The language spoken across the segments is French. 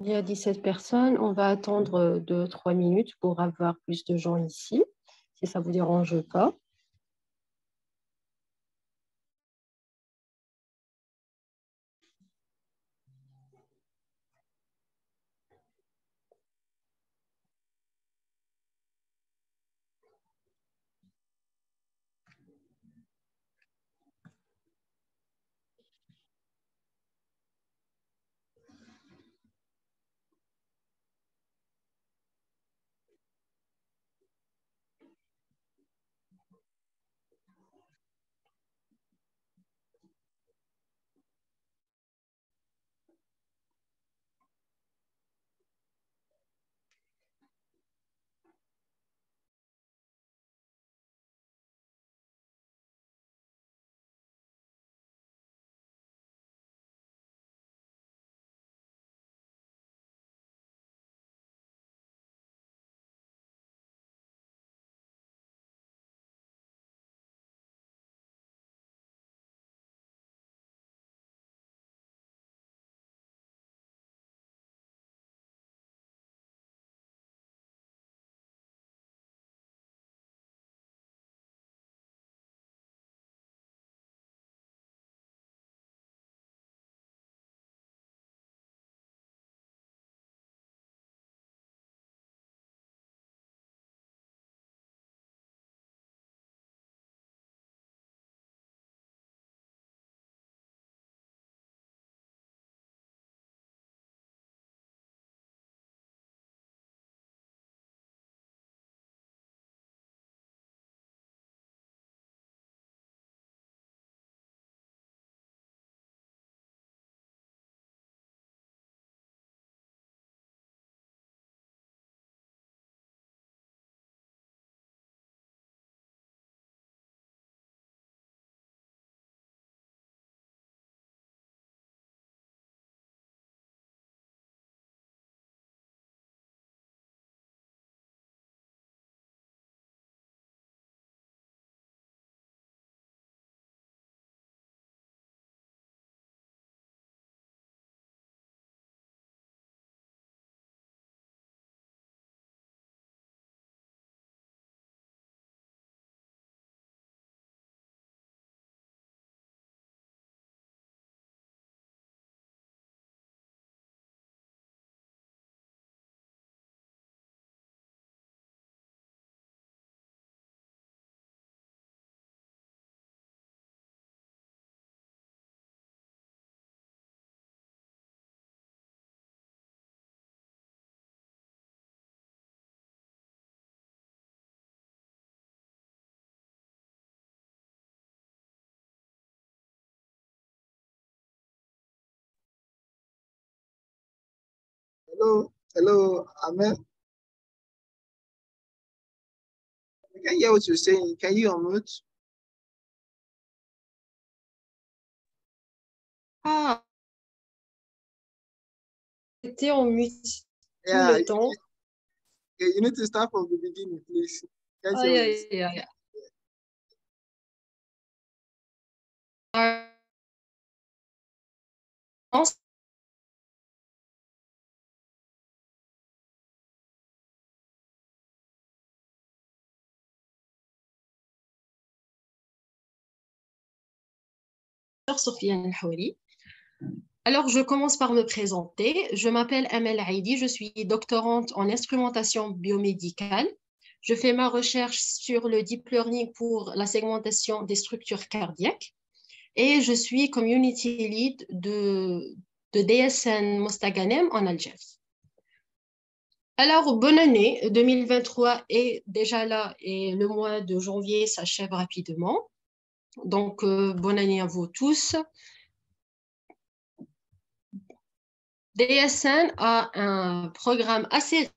Il y a 17 personnes. On va attendre 2-3 minutes pour avoir plus de gens ici, si ça ne vous dérange pas. Hello, Ahmed. I can hear what you're saying. Can you unmute? Ah, j'étais en mute tout Yeah, le temps. you need to start from the beginning, please. Can't hear Aïe, what you're aïe, aïe. Sofiane El-Houri. Alors, je commence par me présenter. Je m'appelle Amel Aïdi, je suis doctorante en instrumentation biomédicale. Je fais ma recherche sur le deep learning pour la segmentation des structures cardiaques et je suis community lead de DSN Mostaganem en Algérie. Alors, bonne année 2023 est déjà là et le mois de janvier s'achève rapidement. Donc, bonne année à vous tous. DSN a un programme assez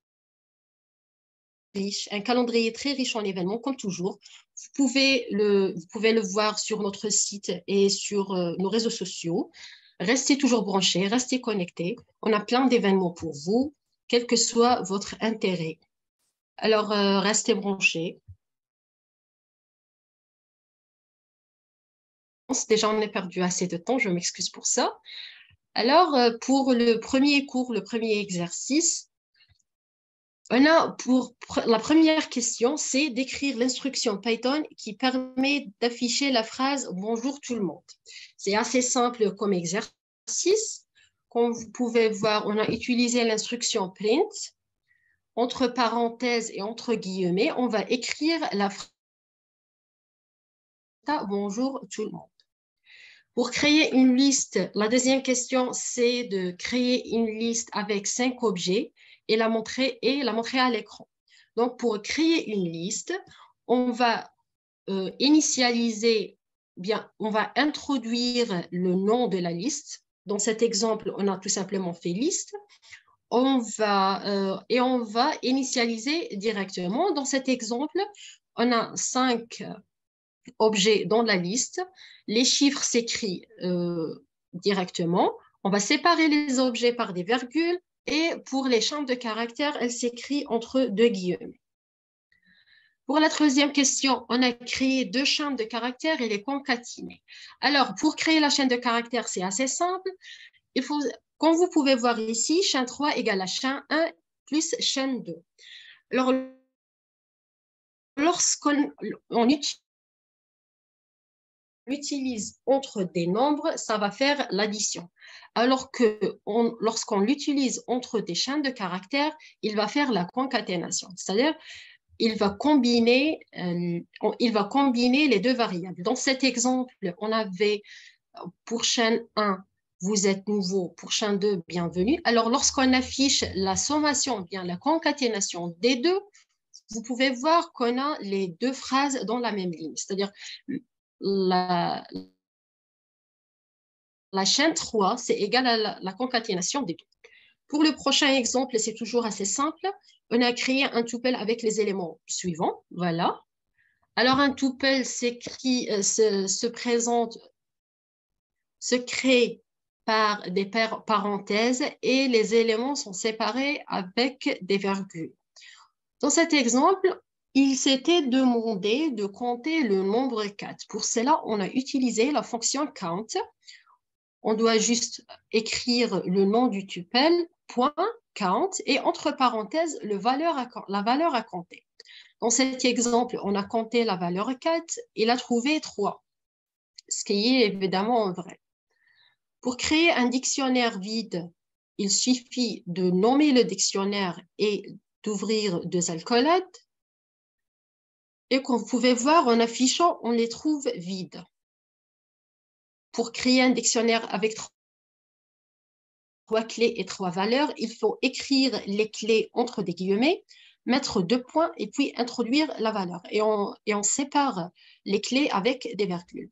riche, un calendrier très riche en événements, comme toujours. Vous pouvez le voir sur notre site et sur nos réseaux sociaux. Restez toujours branchés, restez connectés. On a plein d'événements pour vous, quel que soit votre intérêt. Alors, restez branchés. Déjà, on a perdu assez de temps, je m'excuse pour ça. Alors, pour le premier cours, le premier exercice, on a pour la première question, c'est d'écrire l'instruction Python qui permet d'afficher la phrase « Bonjour tout le monde ». C'est assez simple comme exercice. Comme vous pouvez voir, on a utilisé l'instruction print. Entre parenthèses et entre guillemets, on va écrire la phrase « Bonjour tout le monde ». Pour créer une liste, la deuxième question, c'est de créer une liste avec 5 objets et la montrer à l'écran. Donc, pour créer une liste, on va on va introduire le nom de la liste. Dans cet exemple, on a tout simplement fait liste. On va initialiser directement. Dans cet exemple, on a 5 objets dans la liste. Les chiffres s'écrivent directement. On va séparer les objets par des virgules et pour les chambres de caractères, elles s'écrivent entre 2 guillemets. Pour la troisième question, on a créé 2 chaînes de caractères et les concaténer. Alors, pour créer la chaîne de caractères, c'est assez simple. Comme vous pouvez voir ici, chaîne 3 égale à chaîne 1 plus chaîne 2. Alors, lorsqu'on utilise entre des nombres, ça va faire l'addition. Alors que lorsqu'on l'utilise entre des chaînes de caractères, il va faire la concaténation. C'est-à-dire, il va combiner les 2 variables. Dans cet exemple, on avait pour chaîne 1, vous êtes nouveau, pour chaîne 2, bienvenue. Alors, lorsqu'on affiche la sommation, bien la concaténation des deux, vous pouvez voir qu'on a les 2 phrases dans la même ligne. C'est-à-dire, la chaîne 3, c'est égal à la concaténation des deux. Pour le prochain exemple, c'est toujours assez simple. On a créé un tuple avec les éléments suivants. Voilà. Alors, un tuple se crée par des parenthèses et les éléments sont séparés avec des virgules. Dans cet exemple, il s'était demandé de compter le nombre 4. Pour cela, on a utilisé la fonction count. On doit juste écrire le nom du tuple, point, count, et entre parenthèses, la valeur à compter. Dans cet exemple, on a compté la valeur 4, il a trouvé 3, ce qui est évidemment vrai. Pour créer un dictionnaire vide, il suffit de nommer le dictionnaire et d'ouvrir 2 alcoolates. Et comme vous pouvez voir, en affichant, on les trouve vides. Pour créer un dictionnaire avec 3 clés et 3 valeurs, il faut écrire les clés entre des guillemets, mettre 2 points et puis introduire la valeur. Et on sépare les clés avec des virgules.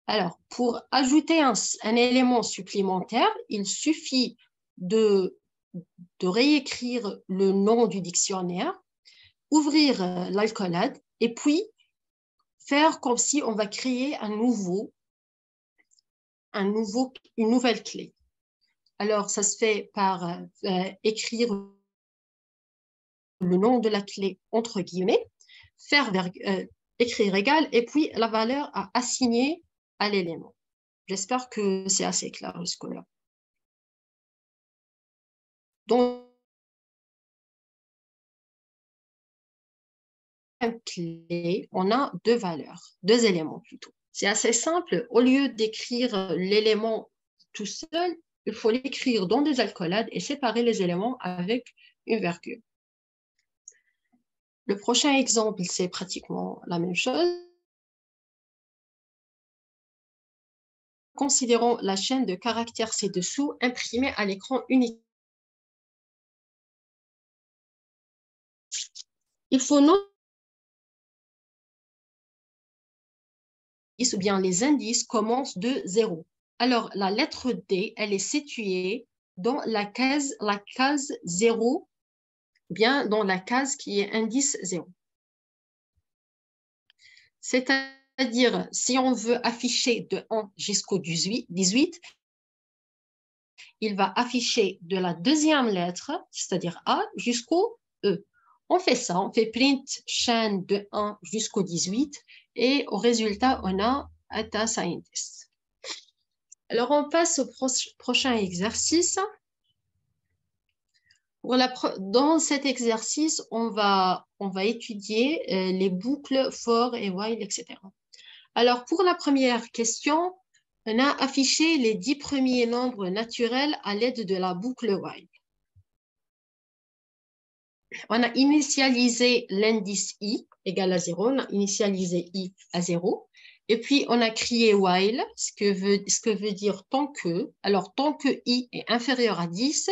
Alors, pour ajouter un élément supplémentaire, il suffit de réécrire le nom du dictionnaire, ouvrir l'alcoolade et puis faire comme si on va créer une nouvelle clé. Alors, ça se fait par écrire le nom de la clé entre guillemets, écrire égal et puis la valeur à assigner à l'élément. J'espère que c'est assez clair jusque-là. Donc, clé, on a 2 valeurs, 2 éléments plutôt. C'est assez simple. Au lieu d'écrire l'élément tout seul, il faut l'écrire dans des alcoolades et séparer les éléments avec une virgule. Le prochain exemple, c'est pratiquement la même chose. Considérons la chaîne de caractères ci-dessous imprimée à l'écran unique. Il faut noter ou bien les indices commencent de 0. Alors, la lettre D, elle est située dans la case 0, bien dans la case qui est indice 0. C'est-à-dire, si on veut afficher de 1 jusqu'au 18, il va afficher de la deuxième lettre, c'est-à-dire A, jusqu'au E. On fait ça, on fait print chaîne de 1 jusqu'au 18 et au résultat, on a data scientist. Alors, on passe au prochain exercice. Dans cet exercice, on va étudier les boucles for et while, etc. Alors, pour la première question, on a affiché les 10 premiers nombres naturels à l'aide de la boucle while. On a initialisé l'indice i égale à 0, on a initialisé i à 0, et puis on a crié while, ce que veut dire tant que. Alors, tant que i est inférieur à 10,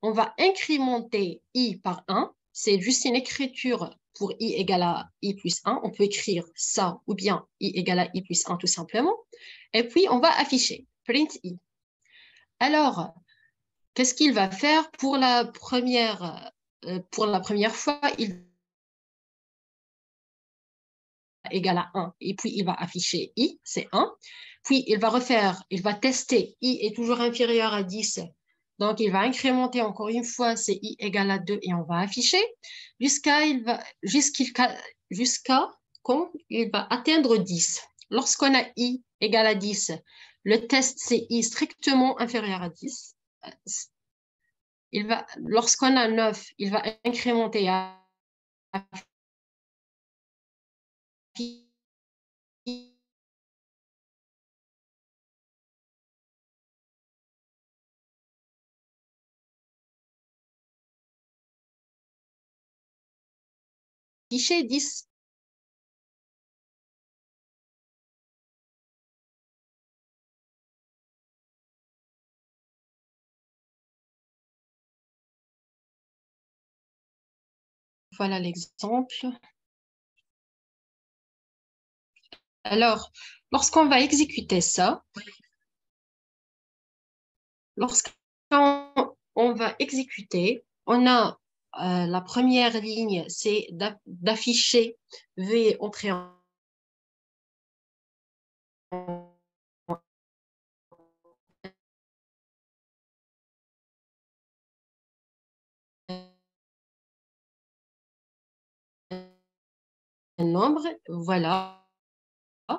on va incrémenter i par 1. C'est juste une écriture pour i égale à i plus 1. On peut écrire ça ou bien i égale à i plus 1 tout simplement. Et puis, on va afficher print i. Alors, qu'est-ce qu'il va faire pour la première fois? Il égale à 1. Et puis, il va afficher i, c'est 1. Puis, il va tester i est toujours inférieur à 10. Donc, il va incrémenter encore une fois, c'est i égale à 2 et on va afficher jusqu'à quand il va atteindre 10. Lorsqu'on a i égale à 10, le test, c'est i strictement inférieur à 10. Lorsqu'on a 9, il va incrémenter à afficher 10. Voilà l'exemple. Alors, lorsqu'on va exécuter ça, lorsqu'on va exécuter, on a la première ligne, c'est d'afficher V entrée en nombre. Voilà.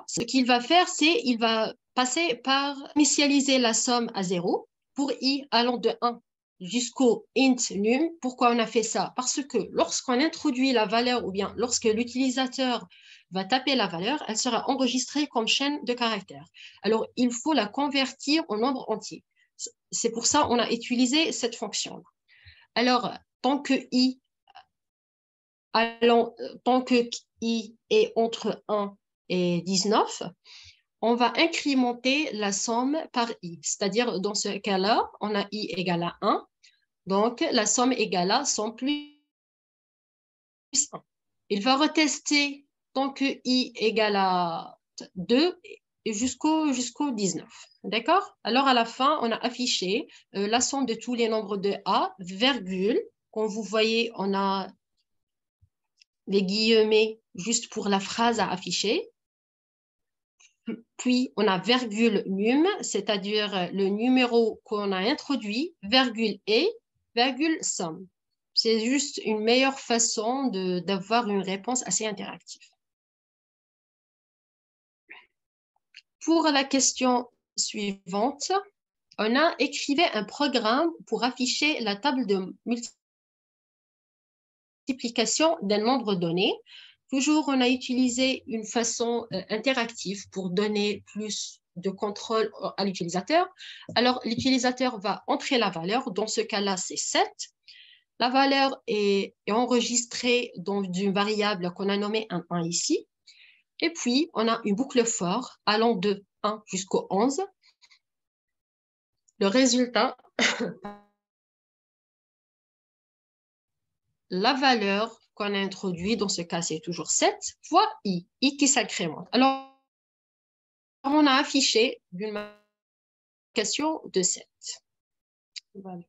Ce qu'il va faire, c'est il va passer par initialiser la somme à 0 pour i allant de 1 jusqu'au int num. Pourquoi on a fait ça? Parce que lorsqu'on introduit la valeur ou bien lorsque l'utilisateur va taper la valeur, elle sera enregistrée comme chaîne de caractères. Alors, il faut la convertir en nombre entier. C'est pour ça qu'on a utilisé cette fonction. Alors, tant que i est entre 1 et 19, on va incrémenter la somme par i. C'est-à-dire, dans ce cas-là, on a i égale à 1. Donc, la somme égale à 100 plus 1. Il va retester tant que i égale à 2 jusqu'au 19. D'accord? Alors, à la fin, on a affiché la somme de tous les nombres de a, virgule. Comme vous voyez, on a les guillemets juste pour la phrase à afficher. Puis, on a virgule num, c'est-à-dire le numéro qu'on a introduit, virgule et, virgule somme. C'est juste une meilleure façon d'avoir une réponse assez interactive. Pour la question suivante, on a écrivé un programme pour afficher la table de multiplication d'un nombre donné. Toujours, on a utilisé une façon interactive pour donner plus de contrôle à l'utilisateur. Alors, l'utilisateur va entrer la valeur. Dans ce cas-là, c'est 7. La valeur est enregistrée dans une variable qu'on a nommée un 1 ici. Et puis, on a une boucle for allant de 1 jusqu'au 11. Le résultat, la valeur qu'on a introduite, dans ce cas, c'est toujours 7 fois i qui s'incrémente. Alors, on a affiché une multiplication de 7. Voilà.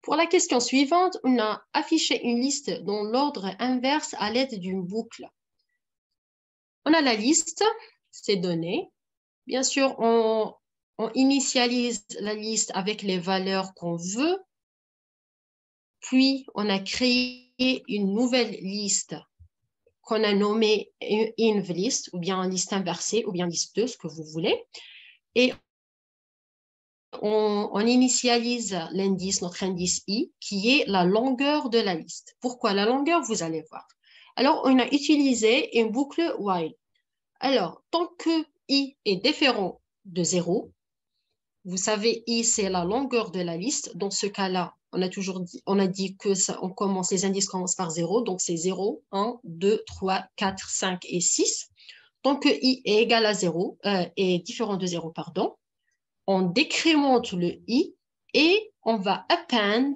Pour la question suivante, on a affiché une liste dans l'ordre inverse à l'aide d'une boucle. On a la liste, c'est donné. Bien sûr, on initialise la liste avec les valeurs qu'on veut. Puis, on a créé une nouvelle liste qu'on a nommée inv list, ou bien liste inversée, ou bien liste 2, ce que vous voulez. et on initialise l'indice, notre indice I, qui est la longueur de la liste. Pourquoi la longueur? Vous allez voir. Alors, on a utilisé une boucle while. Alors, tant que I est différent de 0, vous savez, I, c'est la longueur de la liste. Dans ce cas-là, on a dit que les indices commencent par 0. Donc, c'est 0, 1, 2, 3, 4, 5 et 6. Tant que I est égal à 0, est différent de 0, pardon, on décrémente le I et on va append,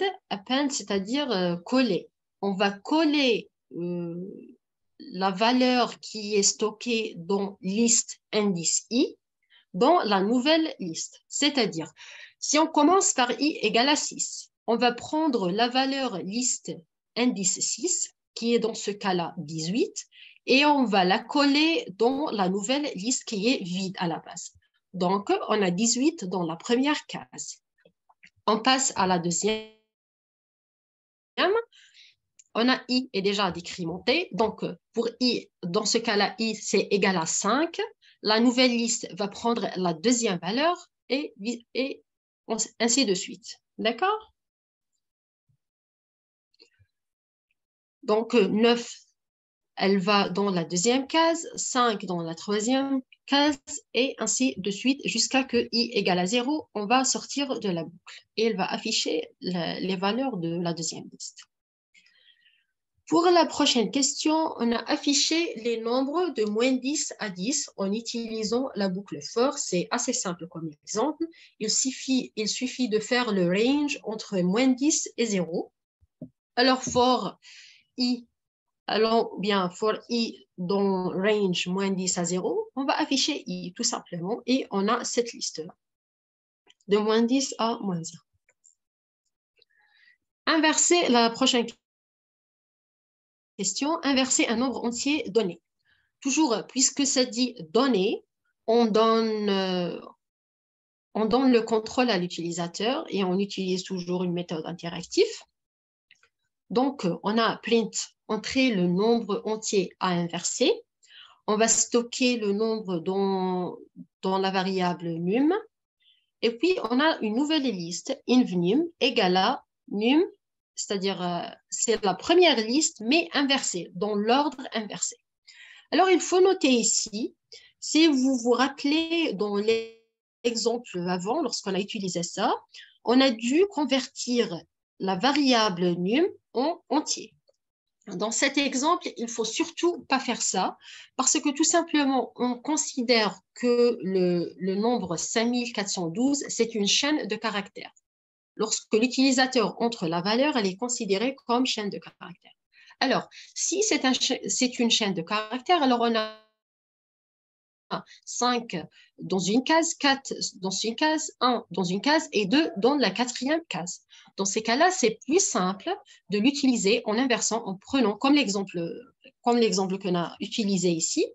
c'est-à-dire coller. On va coller la valeur qui est stockée dans liste indice I dans la nouvelle liste. C'est-à-dire, si on commence par I égale à 6, on va prendre la valeur liste indice 6, qui est dans ce cas-là 18, et on va la coller dans la nouvelle liste qui est vide à la base. Donc, on a 18 dans la première case. On passe à la deuxième. On a I est déjà décrémenté. Donc, pour I, dans ce cas-là, I, c'est égal à 5. La nouvelle liste va prendre la deuxième valeur et ainsi de suite. D'accord? Donc, 9, elle va dans la deuxième case, 5 dans la troisième case, et ainsi de suite, jusqu'à que I égale à 0, on va sortir de la boucle. Et elle va afficher les valeurs de la deuxième liste. Pour la prochaine question, on a affiché les nombres de moins 10 à 10 en utilisant la boucle for. C'est assez simple comme exemple. Il suffit de faire le range entre moins 10 et 0. Alors, for i dans range moins 10 à 0, on va afficher i tout simplement et on a cette liste-là, de moins 10 à moins 1. Inverser la prochaine question, inverser un nombre entier donné. Toujours, puisque ça dit donner, on donne le contrôle à l'utilisateur et on utilise toujours une méthode interactive. Donc, on a print, entrer le nombre entier à inverser. On va stocker le nombre dans la variable num. Et puis, on a une nouvelle liste, invnum, égale à num, c'est-à-dire c'est la première liste, mais inversée, dans l'ordre inversé. Alors, il faut noter ici, si vous vous rappelez dans l'exemple avant, lorsqu'on a utilisé ça, on a dû convertir la variable num en entier. Dans cet exemple, il ne faut surtout pas faire ça parce que tout simplement, on considère que le nombre 5412, c'est une chaîne de caractères. Lorsque l'utilisateur entre la valeur, elle est considérée comme chaîne de caractères. Alors, si c'est une chaîne de caractères, alors on a 5 dans une case, 4 dans une case, 1 dans une case et 2 dans la quatrième case. Dans ces cas-là, c'est plus simple de l'utiliser en inversant, en prenant comme l'exemple qu'on a utilisé ici.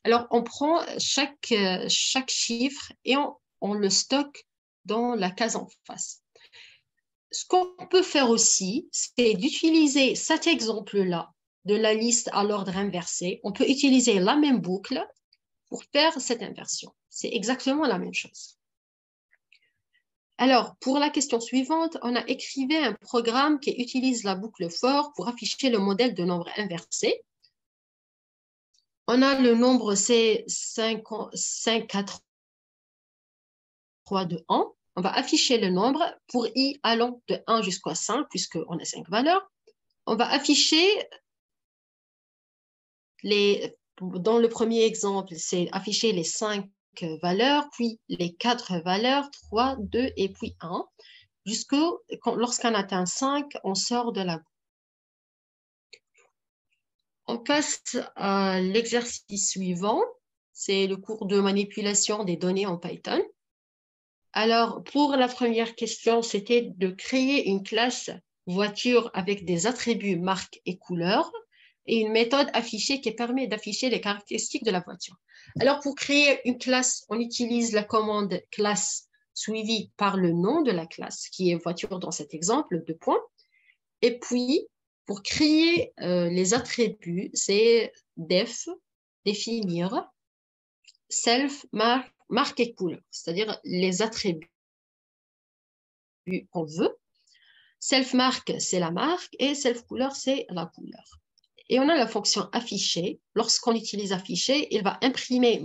Alors, on prend chaque chiffre et on le stocke dans la case en face. Ce qu'on peut faire aussi, c'est d'utiliser cet exemple-là de la liste à l'ordre inversé. On peut utiliser la même boucle pour faire cette inversion. C'est exactement la même chose. Alors, pour la question suivante, on a écrit un programme qui utilise la boucle for pour afficher le modèle de nombre inversé. On a le nombre c'est 5, 4, 3, 2, 1. On va afficher le nombre pour i allant de 1 jusqu'à 5, puisqu'on a 5 valeurs. On va afficher dans le premier exemple, c'est afficher les 5 valeurs, puis les 4 valeurs, 3, 2 et puis 1. Lorsqu'on atteint 5, on sort de la boucle. On passe à l'exercice suivant. C'est le cours de manipulation des données en Python. Alors, pour la première question, c'était de créer une classe voiture avec des attributs marques et couleurs et une méthode affichée qui permet d'afficher les caractéristiques de la voiture. Alors, pour créer une classe, on utilise la commande classe suivie par le nom de la classe, qui est voiture dans cet exemple, 2 points. Et puis, pour créer les attributs, c'est def, définir, self, marque marque et couleur, c'est-à-dire les attributs qu'on veut. Self-mark, c'est la marque et self-couleur, c'est la couleur. Et on a la fonction afficher. Lorsqu'on utilise afficher, il va imprimer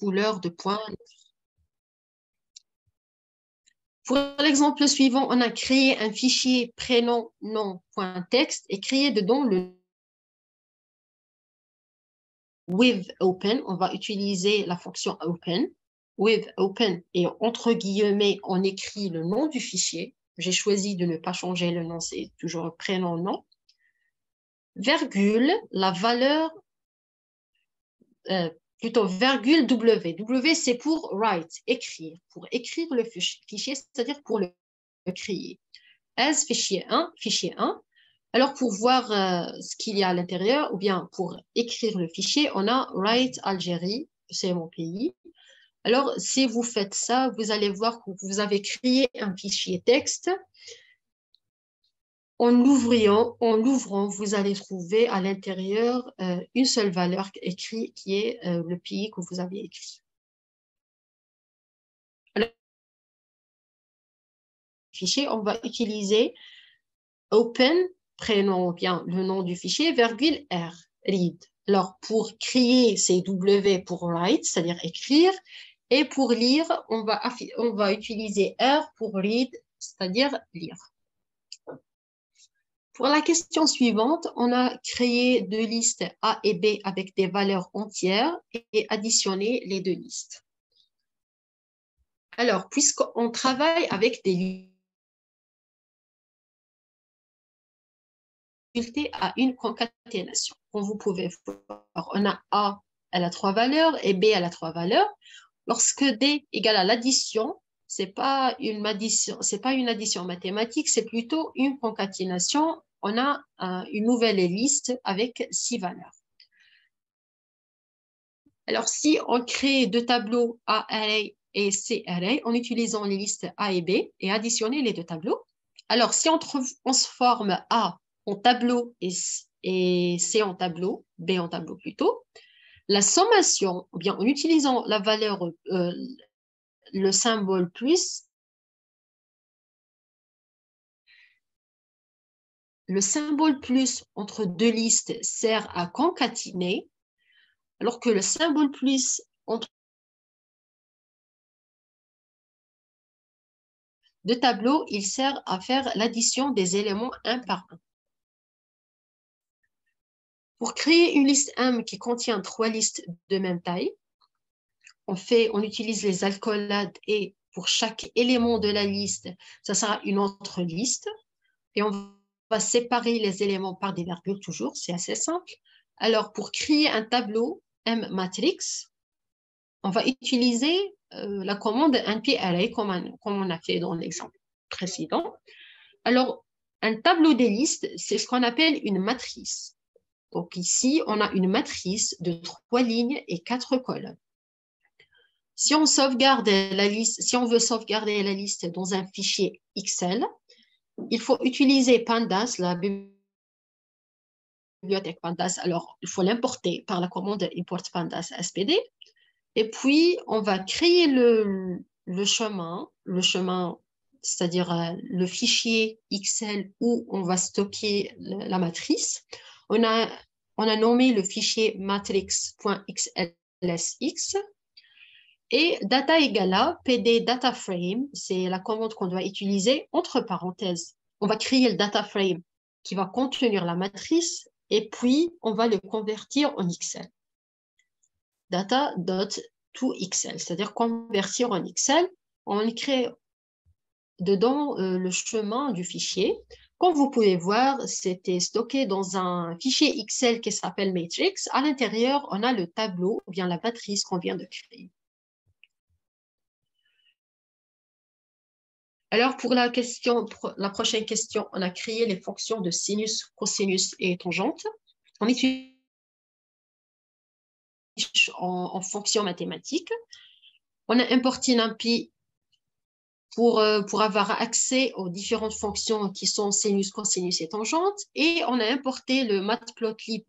couleur de point. Pour l'exemple suivant, on a créé un fichier prénom, nom, point texte et créé dedans le with open. On va utiliser la fonction open. With open et entre guillemets, on écrit le nom du fichier. J'ai choisi de ne pas changer le nom, c'est toujours prénom, nom. Virgule, la valeur, plutôt virgule W. W, c'est pour write, écrire. Pour écrire le fichier, c'est-à-dire pour le créer. As fichier 1, fichier 1. Alors, pour voir ce qu'il y a à l'intérieur, ou bien pour écrire le fichier, on a write Algérie, c'est mon pays. Alors, si vous faites ça, vous allez voir que vous avez créé un fichier texte. En l'ouvrant, vous allez trouver à l'intérieur une seule valeur écrite qui est le pays que vous avez écrit. Alors, fichier, on va utiliser open, prénom, bien le nom du fichier, virgule R, read. Alors, pour créer, c'est W pour write, c'est-à-dire écrire, et pour lire, on va utiliser R pour read, c'est-à-dire lire. Pour la question suivante, on a créé deux listes A et B avec des valeurs entières et additionné les deux listes. Alors, puisqu'on travaille avec des à une concaténation. Comme vous pouvez voir, on a A, elle a 3 valeurs et B, elle a 3 valeurs. Lorsque D égale à l'addition, c'est pas une addition mathématique, c'est plutôt une concaténation. On a une nouvelle liste avec 6 valeurs. Alors, si on crée deux tableaux A array et C array en utilisant les listes A et B et additionner les deux tableaux, alors si on transforme A en tableau et C en tableau, B en tableau plutôt, la sommation, ou bien en utilisant la valeur, le symbole plus, le symbole plus entre deux listes sert à concaténer, alors que le symbole plus entre deux tableaux, il sert à faire l'addition des éléments un par un. Pour créer une liste M qui contient 3 listes de même taille, on utilise les accolades et pour chaque élément de la liste, ça sera une autre liste. Et on va séparer les éléments par des virgules toujours, c'est assez simple. Alors, pour créer un tableau M matrix, on va utiliser la commande nparray comme on a fait dans l'exemple précédent. Alors, un tableau des listes, c'est ce qu'on appelle une matrice. Donc ici, on a une matrice de 3 lignes et 4 colonnes. Si on sauvegarde la liste, si on veut sauvegarder la liste dans un fichier Excel, il faut utiliser Pandas, la bibliothèque Pandas. Alors, il faut l'importer par la commande import pandas spd. Et puis, on va créer le chemin, c'est-à-dire le fichier Excel où on va stocker la matrice. On a nommé le fichier matrix.xlsx et data égale à pd data frame, c'est la commande qu'on doit utiliser entre parenthèses. On va créer le data frame qui va contenir la matrice et puis on va le convertir en Excel. Data.toExcel, c'est-à-dire convertir en Excel. On crée dedans le chemin du fichier. Comme vous pouvez voir, c'était stocké dans un fichier Excel qui s'appelle Matrix. À l'intérieur, on a le tableau ou bien la matrice qu'on vient de créer. Alors, pour la prochaine question, on a créé les fonctions de sinus, cosinus et tangente. On utilise en fonctions mathématiques. On a importé NumPy pour avoir accès aux différentes fonctions qui sont sinus, cosinus et tangente. Et on a importé le matplotlib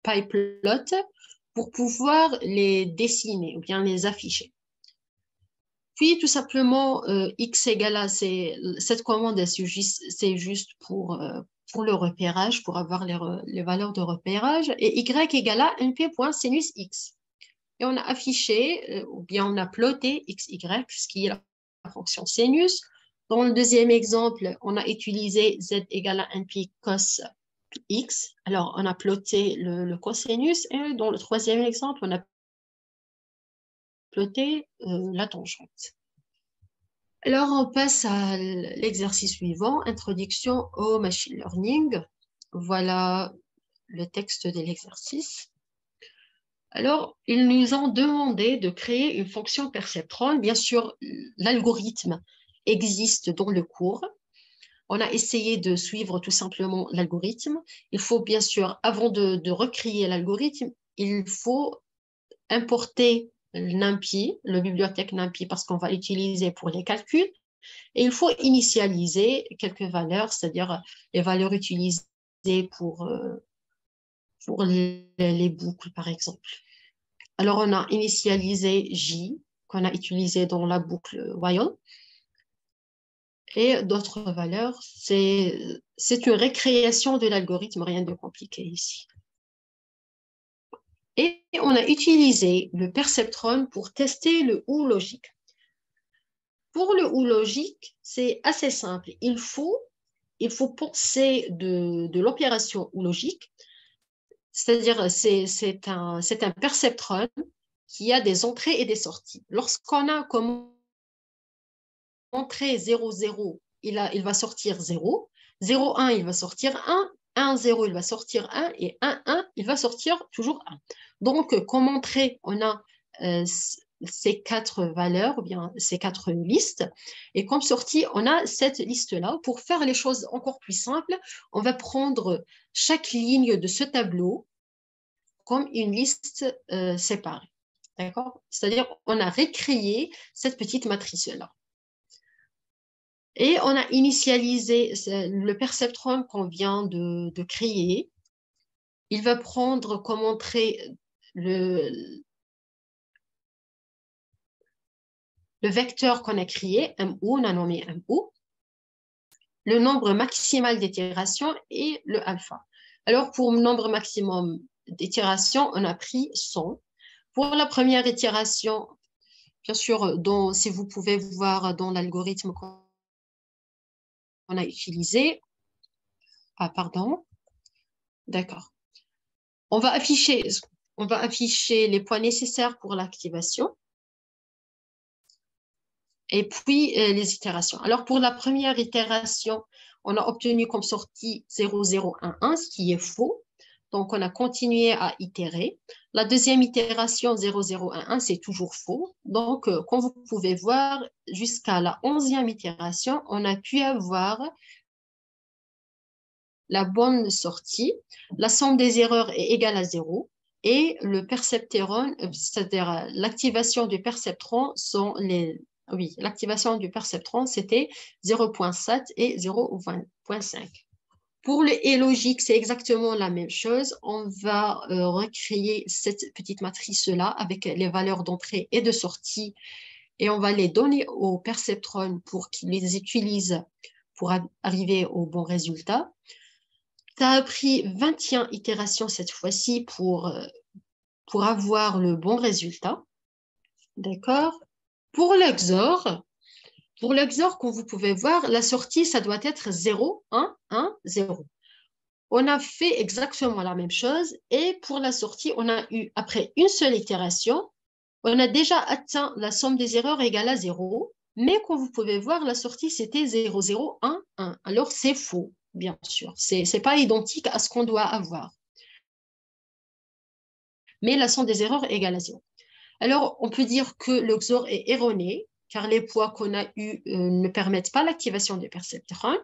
pyplot pour pouvoir les dessiner ou bien les afficher. Puis, tout simplement, x égale à, cette commande, c'est juste pour le repérage, pour avoir les valeurs de repérage, et y égale à np.sinus x. Et on a affiché, ou bien on a ploté xy, ce qui est la fonction sinus. Dans le deuxième exemple, on a utilisé z égale à np cos x. Alors, on a ploté le cosinus, et dans le troisième exemple, on a ploté la tangente. Alors, on passe à l'exercice suivant, introduction au machine learning. Voilà le texte de l'exercice. Alors, ils nous ont demandé de créer une fonction perceptron. Bien sûr, l'algorithme existe dans le cours. On a essayé de suivre tout simplement l'algorithme. Il faut bien sûr, avant de recréer l'algorithme, il faut importer NumPy, la bibliothèque NumPy, parce qu'on va l'utiliser pour les calculs. Et il faut initialiser quelques valeurs, c'est-à-dire les valeurs utilisées pour les boucles, par exemple. Alors, on a initialisé J, qu'on a utilisé dans la boucle while. Et d'autres valeurs, c'est une récréation de l'algorithme, rien de compliqué ici. Et on a utilisé le perceptron pour tester le OU logique. Pour le OU logique, c'est assez simple. Il faut penser de l'opération OU logique, c'est-à-dire c'est un perceptron qui a des entrées et des sorties. Lorsqu'on a comme entrée 0, 0, il va sortir 0, 0, 1, il va sortir 1, 1, 0, il va sortir 1, et 1, 1, il va sortir toujours 1. Donc, comme entrée, on a ces 4 valeurs, ou bien ces 4 listes, et comme sortie, on a cette liste-là. Pour faire les choses encore plus simples, on va prendre chaque ligne de ce tableau comme une liste séparée. D'accord? C'est-à-dire, on a récréé cette petite matrice-là. Et on a initialisé le perceptron qu'on vient de créer. Il va prendre comme entrée le vecteur qu'on a créé, MO, on a nommé MO, le nombre maximal d'itérations et le alpha. Alors, pour le nombre maximum d'itérations, on a pris 100. Pour la première itération, bien sûr, si vous pouvez voir dans l'algorithme qu'on a utilisé, ah, pardon, d'accord. On va afficher les points nécessaires pour l'activation et puis les itérations. Alors, pour la première itération, on a obtenu comme sortie 0011, ce qui est faux. Donc, on a continué à itérer. La deuxième itération 0011, c'est toujours faux. Donc, comme vous pouvez voir, jusqu'à la 11e itération, on a pu avoir la bonne sortie. La somme des erreurs est égale à 0. Et le perceptron, c'est-à-dire l'activation du perceptron, l'activation du perceptron, c'était 0.7 et 0.5. Pour le et logique, c'est exactement la même chose. On va recréer cette petite matrice-là avec les valeurs d'entrée et de sortie et on va les donner au perceptron pour qu'il les utilise pour arriver au bon résultat. Ça a pris 21 itérations cette fois-ci pour avoir le bon résultat. D'accord? Pour l'XOR, comme vous pouvez voir, la sortie, ça doit être 0, 1, 1, 0. On a fait exactement la même chose et pour la sortie, on a eu, après une seule itération, on a déjà atteint la somme des erreurs égale à 0, mais comme vous pouvez voir, la sortie, c'était 0, 0, 1, 1. Alors, c'est faux. bien sûr. C'est pas identique à ce qu'on doit avoir. Mais la somme des erreurs est égale à 0. Alors, on peut dire que le XOR est erroné, car les poids qu'on a eus ne permettent pas l'activation des perceptrons.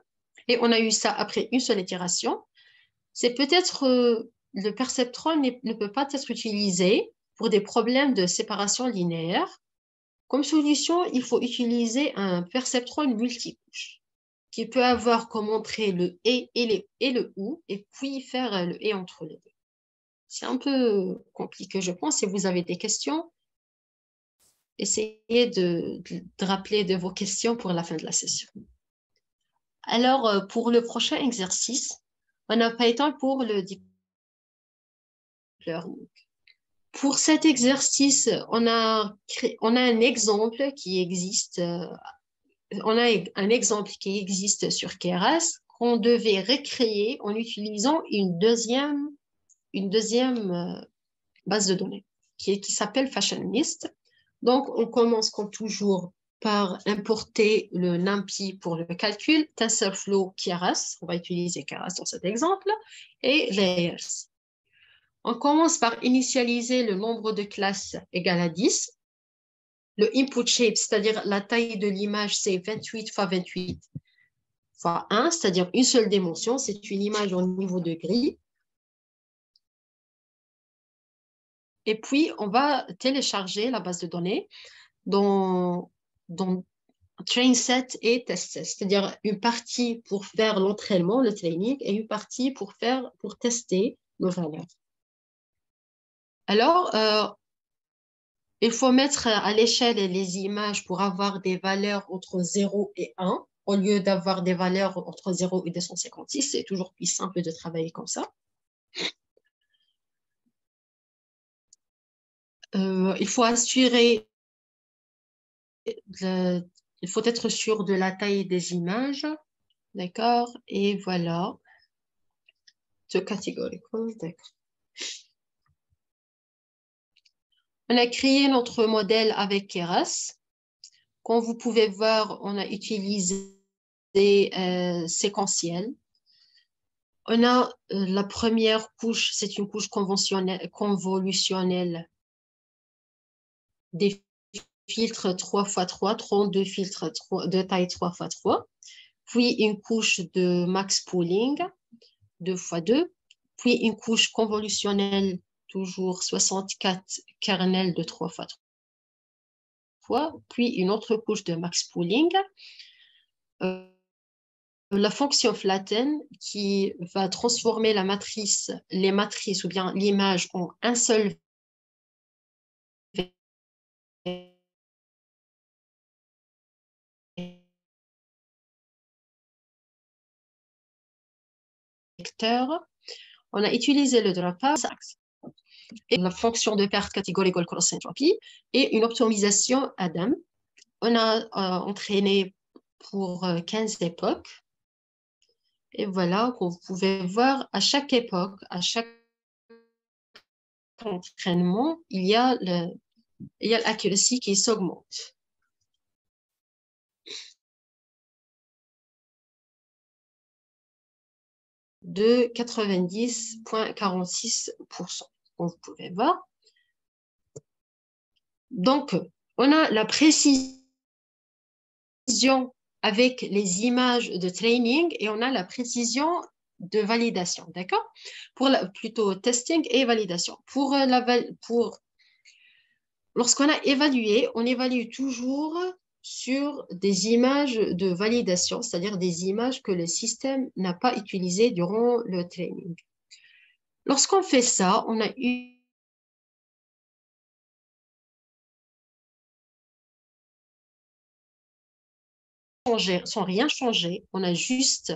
Et on a eu ça après une seule itération. C'est peut-être le perceptron ne peut pas être utilisé pour des problèmes de séparation linéaire. Comme solution, il faut utiliser un perceptron multicouche qui peut avoir comme entrée le et le OU et puis faire le et entre les deux. C'est un peu compliqué, je pense. Si vous avez des questions, essayez de rappeler de vos questions pour la fin de la session. Alors, pour le prochain exercice, on a Python pour le deep learning. Pour cet exercice, on a un exemple qui existe, sur Keras qu'on devait recréer en utilisant une deuxième base de données qui s'appelle Fashionist. Donc, on commence comme toujours par importer le NumPy pour le calcul, TensorFlow, Keras, on va utiliser Keras dans cet exemple, et Layers. On commence par initialiser le nombre de classes égal à 10. Le input shape, c'est-à-dire la taille de l'image, c'est 28 fois 28 fois 1, c'est-à-dire une seule dimension. C'est une image au niveau de grille. Et puis, on va télécharger la base de données dans train set et test set, c'est-à-dire une partie pour faire l'entraînement, le training, et une partie pour tester nos valeurs. Alors, il faut mettre à l'échelle les images pour avoir des valeurs entre 0 et 1, au lieu d'avoir des valeurs entre 0 et 256. C'est toujours plus simple de travailler comme ça. Il faut être sûr de la taille des images. D'accord? Et voilà. The categorical, d'accord. On a créé notre modèle avec Keras. Comme vous pouvez voir, on a utilisé séquentiel. On a la première couche, c'est une couche convolutionnelle des filtres 3x3, 32 filtres de taille 3x3, puis une couche de max pooling 2x2, puis une couche convolutionnelle, toujours 64 kernels de 3x3, puis une autre couche de max pooling. La fonction flatten qui va transformer les matrices ou bien l'image en un seul vecteur. On a utilisé le dropout et la fonction de perte categorical cross entropy et une optimisation Adam. On a entraîné pour 15 époques. Et voilà, comme vous pouvez voir, à chaque époque, à chaque entraînement, il y a l'accuracy qui s'augmente. De 90,46%, comme vous pouvez voir. Donc, on a la précision avec les images de training et on a la précision de validation, d'accord? Plutôt testing et validation. Lorsqu'on a évalué, on évalue toujours sur des images de validation, c'est-à-dire des images que le système n'a pas utilisées durant le training. Lorsqu'on fait ça, on a eu sans rien changer, on a juste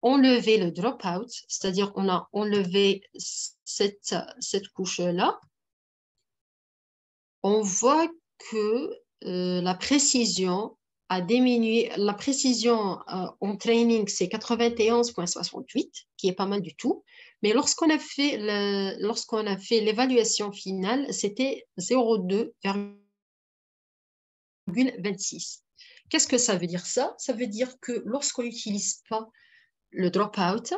enlevé le dropout, c'est-à-dire on a enlevé cette couche-là. On voit que la précision a diminué. La précision en training, c'est 91,68, qui est pas mal du tout. Mais lorsqu'on a fait l'évaluation finale, c'était 0,2,26. Qu'est-ce que ça veut dire ça? Ça veut dire que lorsqu'on n'utilise pas le dropout,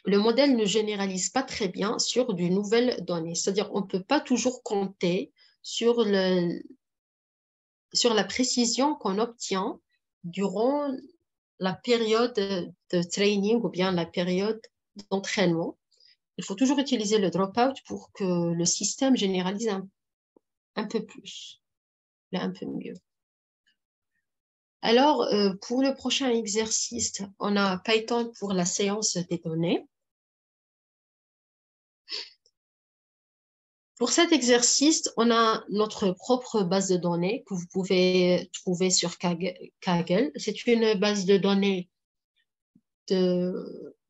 le modèle ne généralise pas très bien sur de nouvelles données. C'est-à-dire qu'on ne peut pas toujours compter sur la précision qu'on obtient durant la période de training ou bien la période d'entraînement. Il faut toujours utiliser le dropout pour que le système généralise un peu plus, un peu mieux. Alors, pour le prochain exercice, on a Python pour la séance des données. Pour cet exercice, on a notre propre base de données que vous pouvez trouver sur Kaggle. C'est une base de données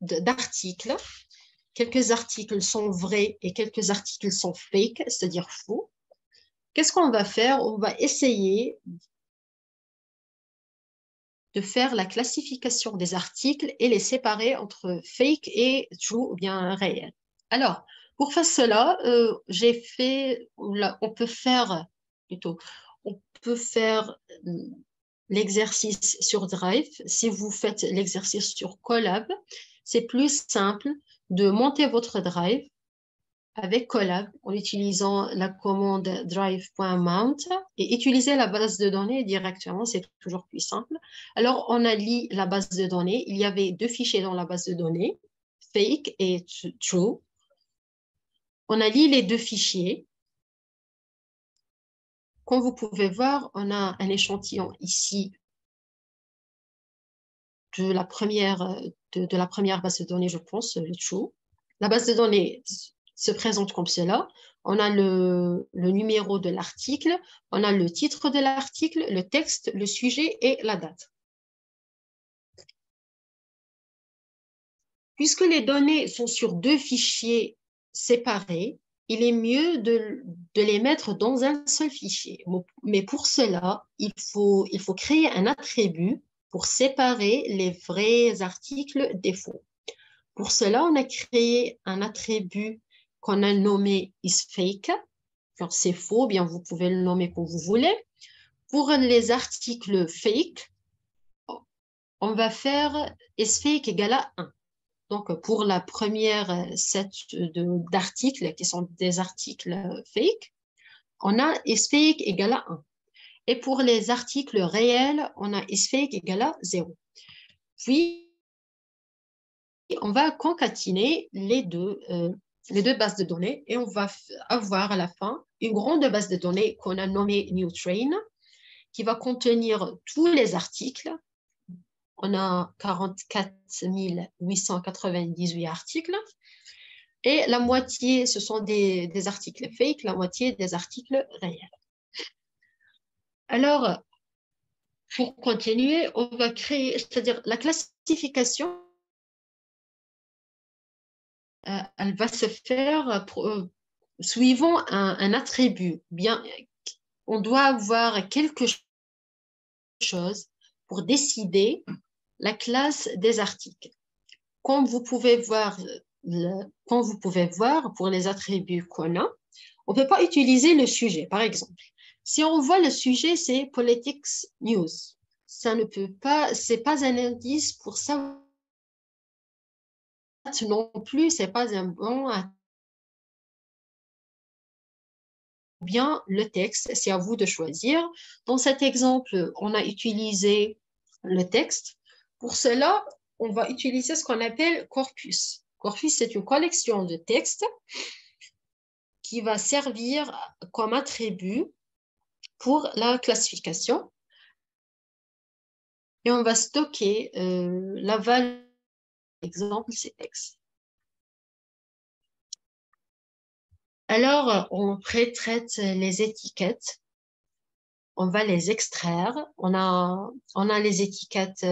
d'articles. Quelques articles sont vrais et quelques articles sont fake, c'est-à-dire faux. Qu'est-ce qu'on va faire? On va essayer de faire la classification des articles et les séparer entre fake et true ou bien réel. Alors, pour faire cela, on peut faire l'exercice sur Drive. Si vous faites l'exercice sur Colab, c'est plus simple de monter votre Drive avec Colab en utilisant la commande drive.mount et utiliser la base de données directement, c'est toujours plus simple. Alors, on a lu la base de données. Il y avait 2 fichiers dans la base de données, fake et true. On a lu les 2 fichiers. Comme vous pouvez voir, on a un échantillon ici de la première base de données, je pense, le true. La base de données se présente comme cela. On a le numéro de l'article, on a le titre de l'article, le texte, le sujet et la date. Puisque les données sont sur 2 fichiers séparés, il est mieux de les mettre dans un seul fichier. Mais pour cela, il faut créer un attribut pour séparer les vrais articles des faux. Pour cela, on a créé un attribut qu'on a nommé isFake. Quand c'est faux, bien vous pouvez le nommer comme vous voulez. Pour les articles fake, on va faire isFake égale à 1. Donc, pour la première set d'articles qui sont des articles fake, on a isFake égale à 1. Et pour les articles réels, on a isFake égale à 0. Puis, on va concaténer les deux bases de données et on va avoir à la fin une grande base de données qu'on a nommée NewTrain qui va contenir tous les articles. On a 44 898 articles et la moitié, ce sont des articles fake, la moitié des articles réels. Alors, pour continuer, on va créer, c'est-à-dire la classification elle va se faire suivant un attribut. Bien, on doit avoir quelque chose pour décider la classe des articles. Comme vous pouvez voir pour les attributs qu'on a, on ne peut pas utiliser le sujet, par exemple. Si on voit le sujet, c'est Politics News. Ça ne peut pas, c'est pas un indice pour ça non plus, c'est pas un bon bien le texte, c'est à vous de choisir. Dans cet exemple, on a utilisé le texte. Pour cela, on va utiliser ce qu'on appelle corpus. Corpus, c'est une collection de textes qui va servir comme attribut pour la classification. Et on va stocker la valeur, par exemple, c'est texte. Alors, on pré-traite les étiquettes. On va les extraire. On a les étiquettes